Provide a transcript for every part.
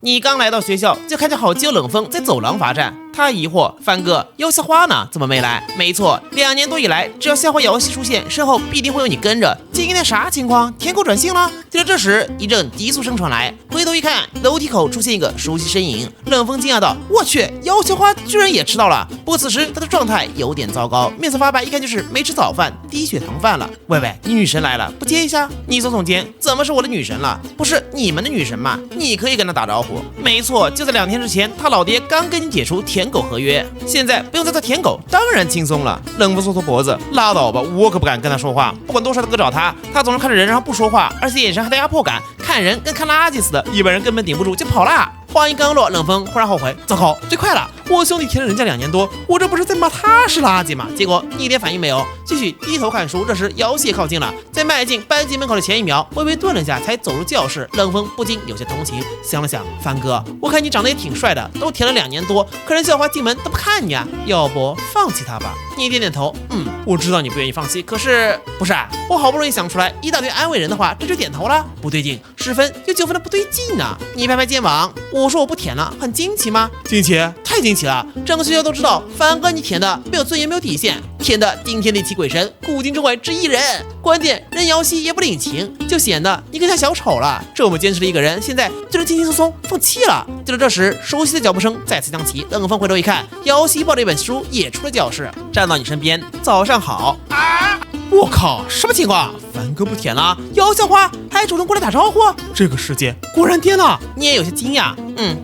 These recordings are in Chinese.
你刚来到学校就看见好基友冷风在走廊罚站，他疑惑：帆哥，姚校花呢？怎么没来？没错，2年多以来，只要校花姚希出现，身后必定会有你跟着。今天啥情况？舔狗转性了？就在这时，一阵急速声传来，回头一看，楼梯口出现一个熟悉身影。冷风惊讶道：“我去，姚校花居然也迟到了！”不过此时他的状态有点糟糕，面色发白，一看就是没吃早饭，低血糖犯了。喂，你女神来了，不接一下？你耸耸肩，怎么是我的女神了？不是你们的女神吗？你可以跟她打招呼。没错，就在2天之前，他老爹刚跟你解除舔狗合约，现在不用再做舔狗，当然轻松了。冷风缩缩脖子，拉倒吧，我可不敢跟他说话，不管多少都搁找他，他总是看着人然后不说话，而且眼神还带压迫感，看人跟看垃圾似的，一般人根本顶不住就跑啦。话音刚落，冷风忽然后悔，糟糕，最快了！我兄弟舔了人家2年多，我这不是在骂他是垃圾吗？结果一点反应没有，继续低头看书。这时姚希也靠近了，在迈进班级门口的前一秒，微微顿了一下，才走入教室。冷风不禁有些同情，想了想，帆哥，我看你长得也挺帅的，都舔了2年多，可人校花进门都不看你啊，要不放弃他吧？你点点头，我知道你不愿意放弃，可是不是啊？我好不容易想出来一大堆安慰人的话，这就点头了？不对劲，10分有9分的不对劲呢。你拍拍肩膀，我说我不舔了，很惊奇吗？惊奇，太惊奇了！整个学校都知道，帆哥你舔的没有尊严，没有底线，舔的惊天地泣鬼神，古今中外之一人。关键人姚希也不领情，就显得你更像小丑了。这么坚持的一个人，现在就能轻轻松松放弃了。就在这时，熟悉的脚步声再次响起。冷风回头一看，姚希抱着一本书也出了教室，站到你身边，早上好。我靠，什么情况？帆哥不舔了，姚校花还主动过来打招呼，这个世界果然颠了。你也有些惊讶，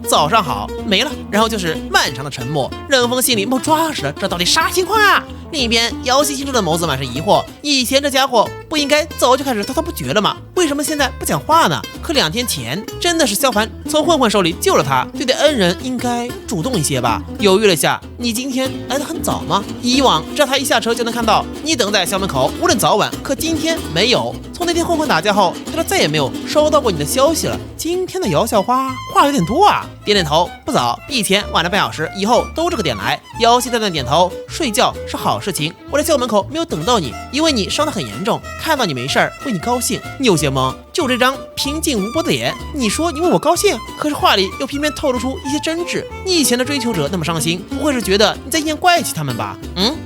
早上好，没了。然后就是漫长的沉默，冷风心里猛抓似的，这到底啥情况啊？另一边，姚希心中的眸子满是疑惑，以前这家伙不应该早就开始滔滔不绝了吗？为什么现在不讲话呢？可2天前真的是萧凡从混混手里救了他，对待恩人应该主动一些吧？犹豫了下，你今天来得很早吗？以往只要他一下车就能看到你等在校门口，无论早晚，可今天没有。从那天混混打架后，他再也没有收到过你的消息了。今天的姚校花话有点多啊。点点头，不早，比以前晚了半小时，以后都这个点来。姚希淡淡点头，睡觉是好事情。我在校门口没有等到你，因为你伤得很严重，看到你没事儿，为你高兴。你有些懵，就这张平静无波的脸，你说你为我高兴，可是话里又偏偏透露出一些真挚。你以前的追求者那么伤心，不会是觉得你在阴阳怪气他们吧？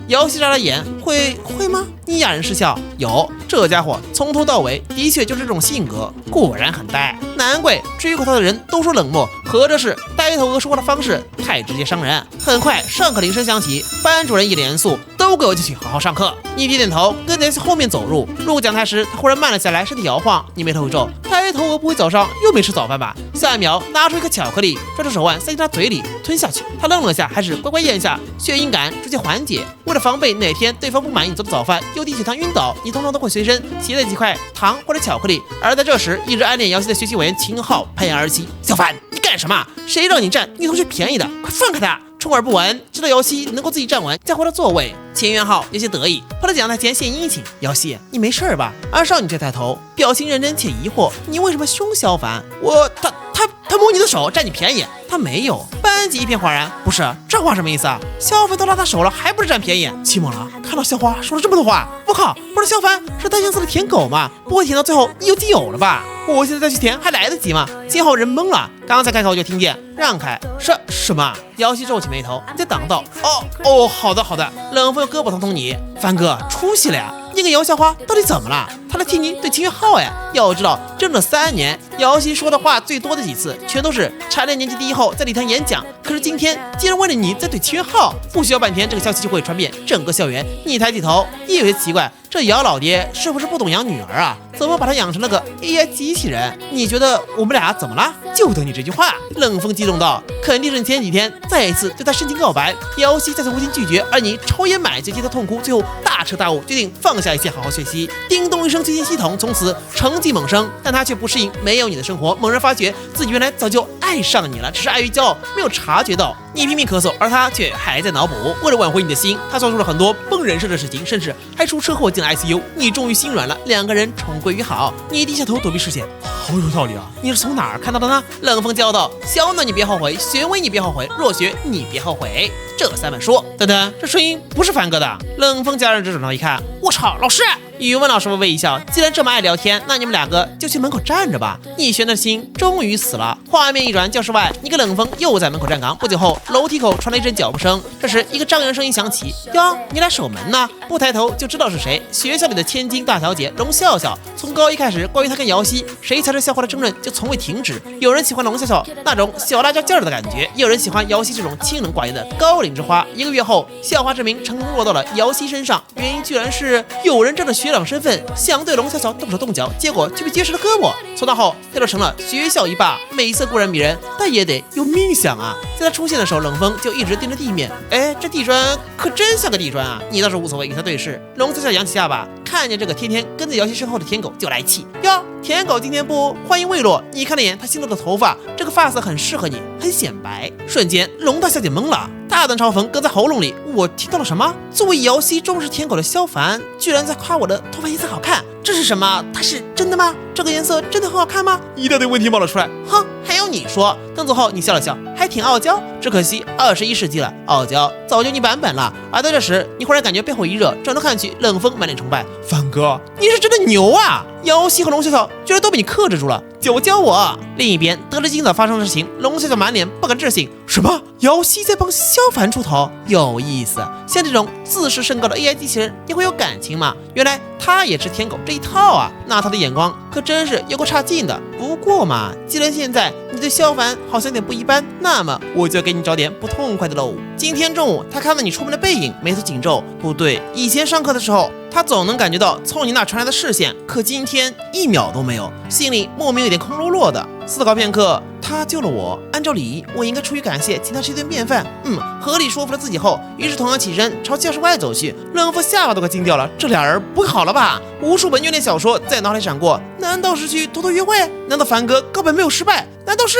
姚希眨了眼，会吗？你哑然失笑，有，这家伙从头到尾的确就是这种性格，果然很呆，难怪追过他的人都说冷漠，合着是呆头鹅说话的方式太直接伤人。很快上课铃声响起，班主任一脸严肃，都给我进去好好上课。你点点头，跟在后面走入。路过讲台时，他忽然慢了下来，身体摇晃，你眉头一皱，呆头鹅不会早上又没吃早饭吧？下一秒拿出一颗巧克力，抓住手腕塞进他嘴里吞下去。他愣了下，还是乖乖咽下，血晕感逐渐缓解。为了防备哪天对方不满意你做的早饭又低血糖晕倒，你通常都会随身携带几块糖或者巧克力。而在这时，一直暗恋姚希的学习委员秦昊拍案而起：“小凡，你干什么？谁让你占女同学便宜的？快放开他！”充耳不闻，知道姚希能够自己站稳，再回到座位。秦元浩有些得意，跑到讲台前献殷勤：“姚希，你没事吧？”而少女这抬头，表情认真且疑惑：“你为什么凶萧凡？他摸你的手占你便宜，他没有。”班级一片哗然，不是这话什么意思啊？萧凡都拉他手了，还不是占便宜？气懵了，看到校花说了这么多话，我靠，不是萧凡是单相思的舔狗吗？不会舔到最后你有基友了吧？我现在再去舔还来得及吗？金浩人懵了，刚才开口就听见让开，什么？姚希皱起眉头，你在挡道？哦，好的。冷风用胳膊捅你，帆哥出息了呀！你跟姚校花到底怎么了？他来替你对秦元浩哎！要知道，整整3年，姚希说的话最多的几次，全都是蝉联年级第1后在礼堂演讲。可是今天竟然为了你在对秦元浩，不需要半天，这个消息就会传遍整个校园。你抬起头，也有些奇怪，这姚老爹是不是不懂养女儿啊？怎么把她养成了个 AI 机器人？你觉得我们俩怎么了？就等你这句话！冷风激动道：“肯定是你前几天再一次对他深情告白，姚希再次无情拒绝，而你抽烟买醉，替他痛哭，最后大彻大悟，决定放下一切，好好学习。叮咚一声最新系统，从此成绩猛升。但他却不适应没有你的生活，猛然发觉自己原来早就爱上了你了，只是碍于骄傲，没有察觉到。你拼命咳嗽，而他却还在脑补。为了挽回你的心，他做出了很多崩人设的事情，甚至还出车祸进了 ICU。你终于心软了，2个人重归于好。你低下头躲避视线，好有道理啊！你是从哪儿看到的呢？冷风叫道：“小暖你别后悔，学威你别后悔，若学你别后悔。”这3本书等等等，这声音不是凡哥的。冷风家人转头一看，我操，老师！语文老师微微一笑，既然这么爱聊天，那你们两个就去门口站着吧。逸轩的心终于死了。画面一转，教室外，一个冷风又在门口站岗。不久后，楼梯口传来一阵脚步声。这时，一个张扬的声音响起：“哟，你来守门呢？”不抬头就知道是谁，学校里的千金大小姐龙笑笑。从高一开始，关于她跟瑶汐谁才是校花的争论就从未停止。有人喜欢龙笑笑那种小辣椒劲儿的感觉，有人喜欢瑶汐这种清冷寡言的高岭之花。1个月后，校花之名成功落到了瑶汐身上，原因居然是有人仗着学长身份想对龙笑笑动手动脚，结果却被结实了胳膊。从那后，他就成了学校一霸，美色固然迷人，但也得有命想啊！在他出现的时候，冷风就一直盯着地面。哎，这地砖可真像个地砖啊！你倒是无所谓，与他对视。龙笑笑扬起下巴，看见这个天天跟在瑶汐身后的舔狗就来气哟。舔狗今天不欢迎未落，你看了眼他新落的头发，这个发色很适合你，很显白。瞬间，龙大小姐懵了，大段嘲讽搁在喉咙里。我听到了什么？作为瑶汐重视舔狗的萧凡，居然在夸我的头发颜色好看，这是什么？他是真的吗？这个颜色真的很好看吗？一大堆问题冒了出来。哼，还有你说。邓走后，你笑了笑，还挺傲娇。只可惜21世纪了，傲娇早就你版本了。而在这时，你忽然感觉背后一热，转头看去，冷风满脸崇拜。凡哥，你是真的牛啊！瑶汐和龙笑笑居然都被你克制住了，教我。另一边，得知今早发生的事情，龙笑笑满脸不敢置信。什么？瑶汐在帮萧凡出头？有意思。像这种自视甚高的 AI 机器人，也会有感情吗？原来他也吃舔狗这一套啊！那他的眼光可真是有够差劲的。不过嘛，既然现在你对萧凡好像有点不一般，那么我就要给你找点不痛快的喽。今天中午，他看到你出门的背影，眉头紧皱。不对，以前上课的时候，他总能感觉到从你那传来的视线，可今天1秒都没有，心里莫名有点空落落的。思考片刻，他救了我，按照礼仪，我应该出于感谢，请他吃一顿便饭。合理说服了自己后，于是同样起身朝教室外走去。冷风下巴都快惊掉了，这俩人不会好了吧？无数本虐恋小说在脑海里闪过，难道是去偷偷约会？难道凡哥告白没有失败？难道是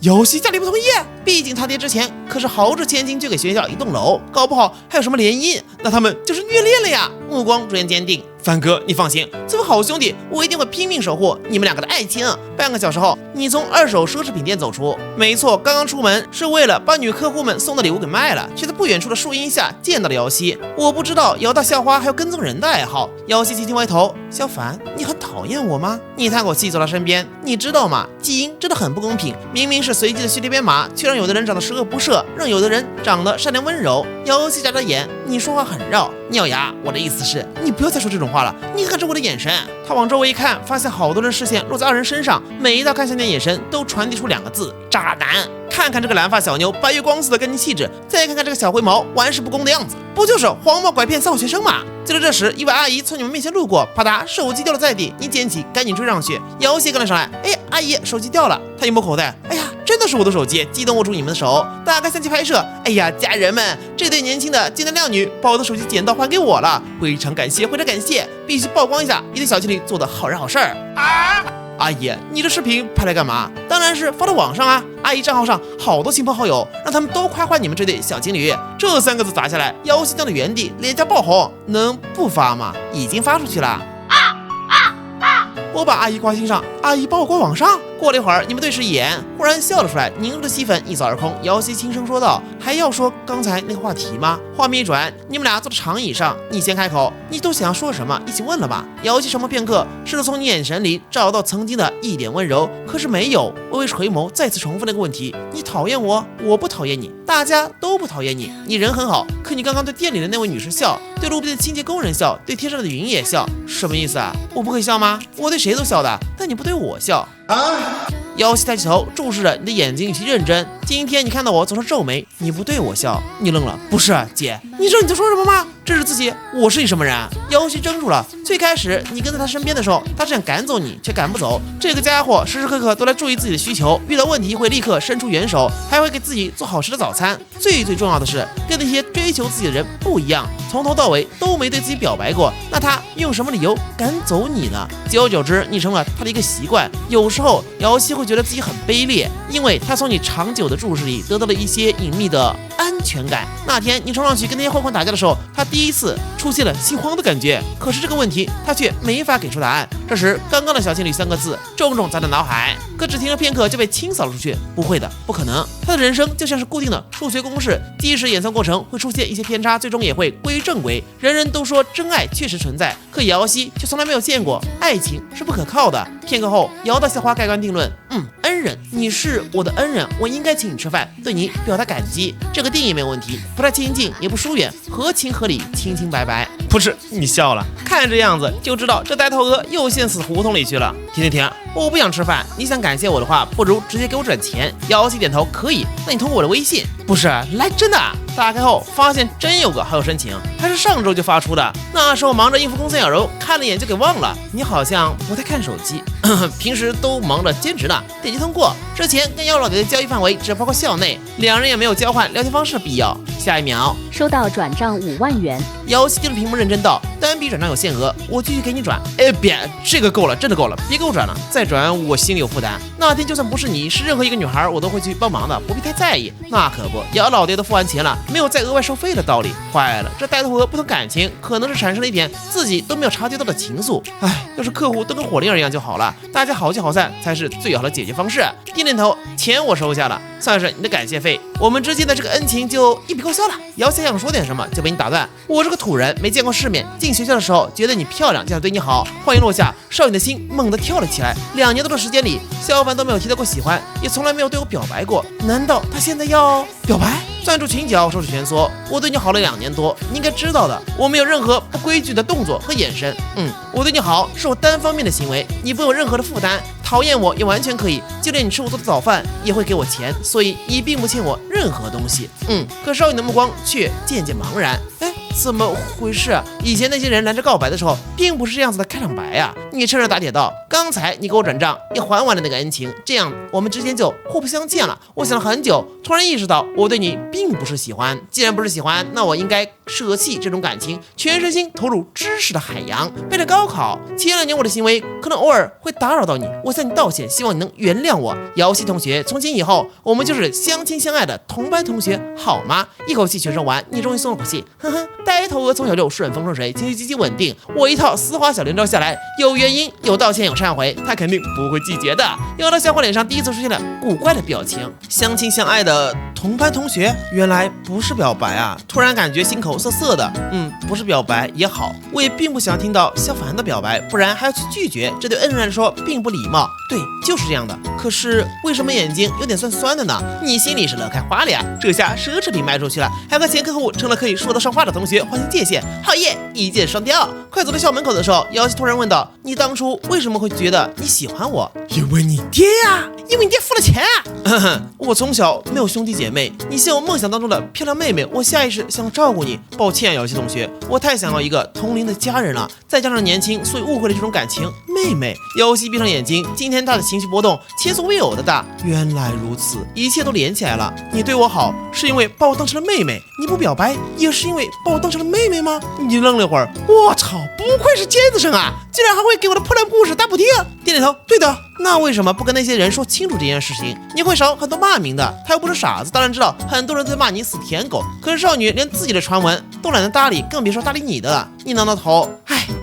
瑶汐家里不同意？毕竟他爹之前可是豪掷千金捐给学校一栋楼，搞不好还有什么联姻，那他们就是虐恋了呀！目光逐渐坚定，凡哥，你放心，作为好兄弟，我一定会拼命守护你们两个的爱情。半个小时后，你从2手奢侈品店走出，没错，刚刚出门是为了把女客户们送的礼物给卖了，却在不远处的树荫下见到了瑶汐。我不知道姚大校花还有跟踪人的爱好。瑶汐轻轻歪头，萧凡，你很讨厌我吗？你叹口气走到身边，你知道吗？基因真的很不公平，明明是随机的序列编码，却让有的人长得十恶不赦，让有的人长得善良温柔。瑶汐眨眨眼，你说话很绕。尿牙，我的意思是，你不要再说这种话了。你看着我的眼神。他往周围一看，发现好多人视线落在2人身上，每一道看向你的眼神都传递出2个字：渣男。看看这个蓝发小妞，白月光似的干净气质，再看看这个小灰毛玩世不恭的样子，不就是黄毛拐骗骚扰学生吗？就在这时，一位阿姨从你们面前路过，啪嗒，手机掉了在地，你捡起，赶紧追上去。瑶汐跟了上来，哎，阿姨，手机掉了。她一摸口袋，哎呀，真的是我的手机，激动握住你们的手，打开相机拍摄。哎呀，家人们，这对年轻的金男靓女把我的手机捡到还给我了，非常感谢，非常感谢，必须曝光一下一对小情侣做的好人好事儿啊！阿姨，你这视频拍来干嘛？当然是发到网上啊！阿姨账号上好多亲朋好友，让他们都夸夸你们这对小情侣。这3个字砸下来，瑶汐僵在原地，脸颊爆红。能不发吗？已经发出去了。我把阿姨挂心上，阿姨把我挂网上。过了一会儿，你们对视一眼，忽然笑了出来，凝住的戏份一扫而空。瑶汐轻声说道：“还要说刚才那个话题吗？”画面一转，你们俩坐在长椅上，你先开口，你都想要说什么？一起问了吧。瑶汐沉默片刻，试图从你眼神里找到曾经的一点温柔，可是没有。微微垂眸，再次重复那个问题：你讨厌我？我不讨厌你，大家都不讨厌你。你人很好，可你刚刚对店里的那位女士笑，对路边的清洁工人笑，对天上的云也笑，什么意思啊？我不会笑吗？我对谁都笑的，但你不对我笑啊！瑶汐抬起头，注视着你的眼睛，语气认真。今天你看到我总是皱眉，你不对我笑。你愣了，不是姐，你知道你在说什么吗？这是自己，我是你什么人？瑶汐怔住了。最开始你跟在他身边的时候，他是想赶走你，却赶不走。这个家伙时时刻刻都在注意自己的需求，遇到问题会立刻伸出援手，还会给自己做好吃的早餐。最重要的是，跟那些追求自己的人不一样。从头到尾都没对自己表白过，那他用什么理由赶走你呢？久而久之，你成了他的一个习惯。有时候瑶希会觉得自己很卑劣，因为他从你长久的注视里得到了一些隐秘的安全感。那天你冲上去跟那些坏混打架的时候，他第一次出现了心慌的感觉。可是这个问题他却没法给出答案。这时刚刚的小情侣3个字重重砸在脑海，可只停了片刻就被清扫了出去。不会的，不可能。他的人生就像是固定的数学公式，即使演算过程会出现一些偏差，最终也会归于正轨。人人都说真爱确实存在，可瑶希却从来没有见过爱情是不可靠的。片刻后，瑶的笑话盖棺定论：恩人，你是我的恩人，我应该请你吃饭，对你表达感激。这个定义没有问题，不太亲近也不疏远，合情合理，清清白白。不是，你笑了，看这样子就知道这呆头鹅又陷死胡同里去了。停，我不想吃饭，你想感谢我的话，不如直接给我转钱。瑶希点头，可以，那你通过我的微信。不是，来真的。打开后发现真有个好友申请，还是上周就发出的。那时候忙着应付公司养柔，看了一眼就给忘了。你好像不太看手机，平时都忙着兼职呢。点击通过。之前跟姚老爹的交易范围只包括校内，两人也没有交换聊天方式的必要。下一秒收到转账5万元。瑶希盯着屏幕认真道：单笔转账有限额，我继续给你转。别，这个够了，真的够了，别给我转了，再转我心里有负担。那天就算不是你，是任何一个女孩，我都会去帮忙的，不必太在意。那可不，姚老爹都付完钱了，没有再额外收费的道理。坏了，这呆头鹅不懂感情，可能是产生了一点自己都没有察觉到的情愫。要是客户都跟火灵儿一样就好了，大家好聚好散才是最好的解决方式。点头，钱我收下了，算是你的感谢费，我们之间的这个恩情就一笔勾销了。姚希想说点什么就被你打断。我是个土人，没见过世面，进学校的时候觉得你漂亮，就想对你好。话音落下，少女的心猛地跳了起来。2年多的时间里，肖凡都没有提到过喜欢，也从来没有对我表白过。难道他现在要表白？攥住裙角，手指蜷缩。我对你好了2年多，你应该知道的，我没有任何不规矩的动作和眼神。我对你好是我单方面的行为，你不有任何的负担。讨厌我也完全可以，就连你吃我做的早饭也会给我钱，所以你并不欠我任何东西。可少女的目光却渐渐茫然。怎么回事啊？以前那些人拦着告白的时候，并不是这样子的开场白啊！你趁热打铁道，刚才你给我转账，也还完了那个恩情，这样我们之间就互不相欠了。我想了很久，突然意识到我对你并不是喜欢，既然不是喜欢，那我应该舍弃这种感情，全身心投入知识的海洋。为了高考，前2年我的行为可能偶尔会打扰到你，我向你道歉，希望你能原谅我。瑶希同学，从今以后我们就是相亲相爱的同班同学，好吗？一口气全说完，你终于松了口气，呆头鹅从小就顺风顺水，情绪极其稳定。我一套丝滑小连招下来，有原因，有道歉，有忏悔，他肯定不会拒绝的。姚的小伙脸上第一次出现了古怪的表情。相亲相爱的同班同学，原来不是表白啊！突然感觉心口涩涩的。不是表白也好，我也并不想听到萧凡的表白，不然还要去拒绝，这对恩人来说并不礼貌。对，就是这样的。可是为什么眼睛有点酸酸的呢？你心里是乐开花了呀！这下奢侈品卖出去了，还和前客户成了可以说得上话的同学划清界限，好耶，一箭双雕。快走到校门口的时候，瑶希突然问道：你当初为什么会觉得你喜欢我？因为你爹呀，因为你爹付了钱啊！我从小没有兄弟姐妹，你像我梦想当中的漂亮妹妹，我下意识想照顾你。抱歉，瑶希同学，我太想要一个同龄的家人了，再加上年轻，所以误会了这种感情。妹妹，瑶希闭上眼睛，今天她的情绪波动前所未有的大。原来如此，一切都连起来了。你对我好，是因为把我当成了妹妹；你不表白，也是因为把我当成了妹妹吗？你愣了一会儿，我操，不愧是尖子生啊，竟然还会给我的破烂故事打补丁。点点头，对的。那为什么不跟那些人说清楚这件事情？你会少很多骂名的。他又不是傻子，当然知道很多人在骂你死舔狗。可是少女连自己的传闻都懒得搭理，更别说搭理你的了。你挠挠头，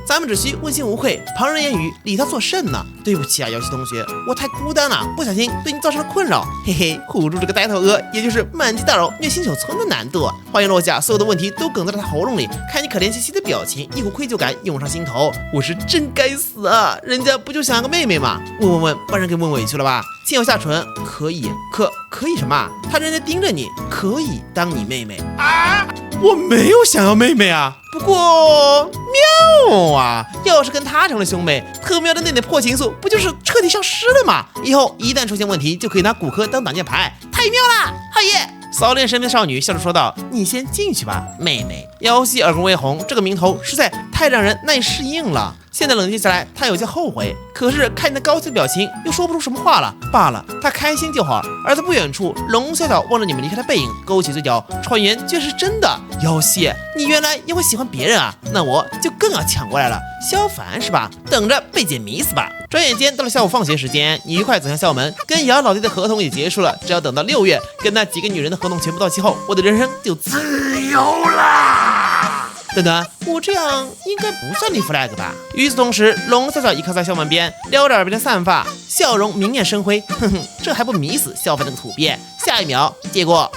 咱们只需问心无愧，旁人言语理他作甚呢？对不起啊，瑶希同学，我太孤单了，不小心对你造成了困扰。嘿嘿，唬住这个呆头鹅，也就是满地大扰虐新手村的难度。话音落下，所有的问题都哽在了他喉咙里。看你可怜兮兮的表情，一股愧疚感涌上心头。我是真该死啊！人家不就想要个妹妹吗？问，把人给问委屈了吧？亲咬下唇，可以，可以什么？他认真盯着你，可以当你妹妹啊？我没有想要妹妹啊，不过妙啊！要是跟他成了兄妹，特喵的那点破情愫不就是彻底消失了吗？以后一旦出现问题，就可以拿骨科当挡箭牌，太妙了！好耶！扫脸身边的少女笑着说道：“你先进去吧，妹妹。”瑶希耳根微红，这个名头实在太让人难以适应了。现在冷静下来，他有些后悔，可是看你那高兴的表情，又说不出什么话了。罢了，他开心就好。而在不远处，龙小小望着你们离开的背影，勾起嘴角，传言居然是真的。妖夕，你原来也会喜欢别人啊？那我就更要抢过来了。萧凡是吧？等着被姐迷死吧！转眼间到了下午放学时间，你愉快走向校门，跟姚老弟的合同也结束了。只要等到6月，跟那几个女人的合同全部到期后，我的人生就自由啦！等等，我这样应该不算立 flag 吧？与此同时，龙小小倚靠在校门边，撩着耳边的散发，笑容明艳生辉。哼哼，这还不迷死萧凡那个土鳖？下一秒，结果。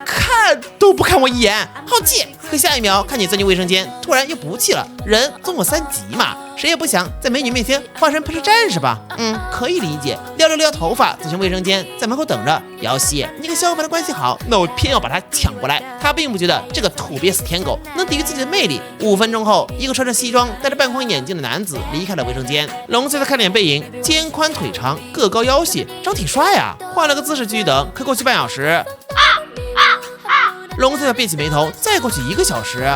看都不看我一眼，好气！可下一秒看你钻进卫生间，突然又不气了。人总有3急嘛，谁也不想在美女面前化身喷射战士吧？可以理解。撩了撩头发，走进卫生间，在门口等着。姚希，你跟萧凡的关系好，那我偏要把他抢过来。他并不觉得这个土鳖死舔狗能抵御自己的魅力。5分钟后，一个穿着西装、戴着半框眼镜的男子离开了卫生间。龙翠的看脸背影，肩宽腿长，个高腰细，长挺帅啊。换了个姿势继续等，可过去半小时。龙翠别起眉头，再过去1个小时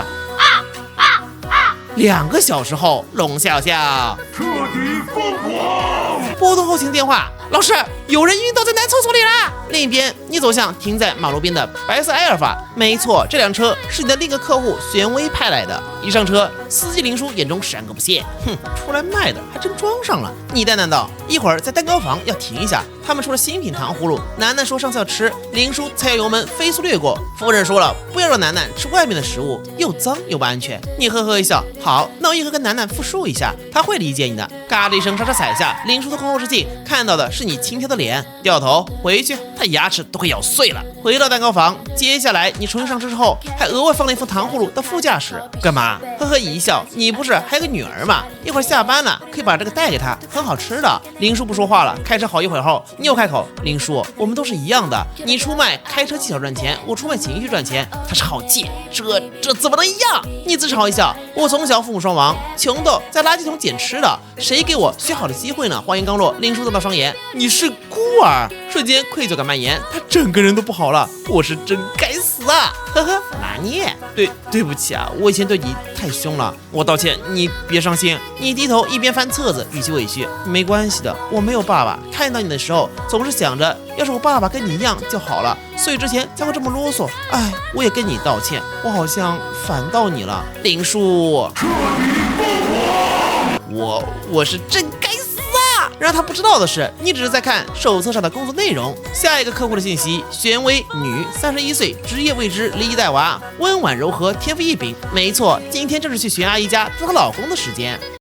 ，2个小时后，龙笑笑彻底疯狂！拨通后勤电话，老师，有人晕倒在男厕所里啦！另一边，你走向停在马路边的白色埃尔法，没错，这辆车是你的另一个客户玄威派来的。一上车，司机林叔眼中闪个不屑，哼，出来卖的还真装上了。你带难道一会儿在蛋糕房要停一下？他们出了新品糖葫芦，楠楠说上次要吃，林叔踩油门飞速掠过。夫人说了，不要让楠楠吃外面的食物，又脏又不安全。你呵呵一笑，好，那我一会跟楠楠复述一下，他会理解你的。嘎的一声，刹车踩下，林叔的空后视镜看到的是你轻佻的脸，掉头回去，他牙齿都快咬碎了。回到蛋糕房，接下来你重新上车之后，还额外放了一副糖葫芦到副驾驶，干嘛？呵呵一笑，你不是还有个女儿吗？一会儿下班了，可以把这个带给她，很好吃的。林叔不说话了，开车好一会儿后，你又开口，林叔，我们都是一样的，你出卖开车技巧赚钱，我出卖情绪赚钱，他是好贱，这怎么能一样？你自嘲一笑，我从小父母双亡，穷的在垃圾桶捡吃的，谁给我学好的机会呢？话音刚落，林叔瞪到双眼，你是孤儿，瞬间愧疚感蔓延，他整个人都不好了，我是真该死啊！呵呵，拿捏，对不起啊，我以前对你太凶了，我道歉，你别伤心。你低头一边翻册子，语气委屈，没关系的，我没有爸爸，看到你的时候总是想着，要是我爸爸跟你一样就好了，所以之前才会这么啰嗦。哎，我也跟你道歉，我好像烦到你了，林叔。彻底疯狂！我是真该死啊！让他不知道的是，你只是在看手册上的工作内容。下一个客户的信息：玄威，女，31岁，职业未知，离异带娃，温婉柔和，天赋异禀。没错，今天正是去玄阿姨家做她老公的时间。